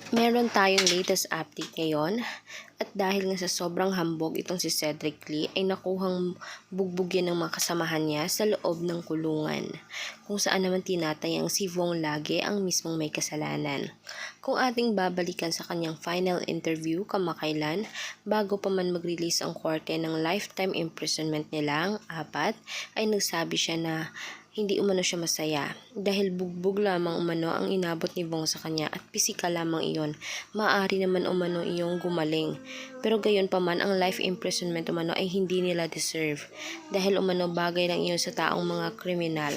Meron tayong latest update ngayon at dahil nga sa sobrang hambog itong si Cedric Lee ay nakuhang bugbugin ng mga kasamahan niya sa loob ng kulungan, kung saan naman tinatayang si Vong lagi ang mismong may kasalanan. Kung ating babalikan sa kanyang final interview kamakailan bago pa man mag-release ang korte ng lifetime imprisonment nilang apat, ay nagsabi siya na hindi umano siya masaya dahil bugbog lamang umano ang inabot ni Vong sa kanya at pisikal lamang iyon. Maaari naman umano iyong gumaling. Pero gayon pa man ang life imprisonment umano ay hindi nila deserve dahil umano bagay lang iyon sa taong mga kriminal.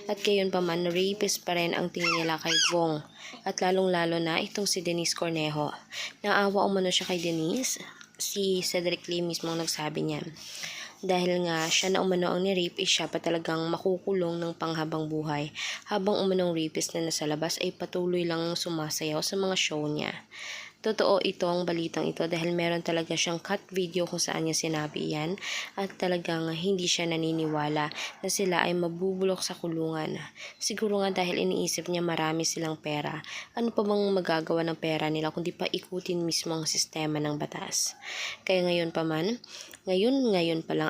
At gayon pa man rapist pa rin ang tingin nila kay Vong at lalong lalo na itong si Denise Cornejo. Naawa umano siya kay Denise, si Cedric Lee mismo nagsabi niya. Dahil nga siya na umano ang ni-rape, siya pa talagang makukulong ng panghabang buhay habang umanong rapist na nasa labas ay patuloy lang sumasayaw sa mga show niya. Totoo ito ang balitang ito dahil meron talaga siyang cut video kung saan niya sinabi yan at talagang hindi siya naniniwala na sila ay mabubulok sa kulungan. Siguro nga dahil iniisip niya marami silang pera. Ano pa bang magagawa ng pera nila kundi pa ikutin mismo ang sistema ng batas. Kaya ngayon pa lang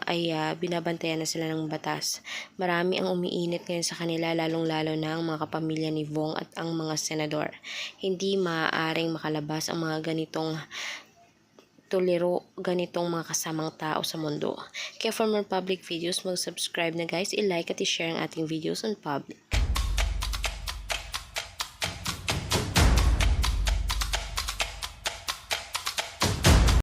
ay binabantayan na sila ng batas. Marami ang umiinit ngayon sa kanila lalong-lalo na ang mga kapamilya ni Vong at ang mga senador. Hindi maaaring makalabas ang mga ganitong mga kasamang tao sa mundo. Kaya for more public videos, mag-subscribe na guys, i-like at i-share ang ating videos on public.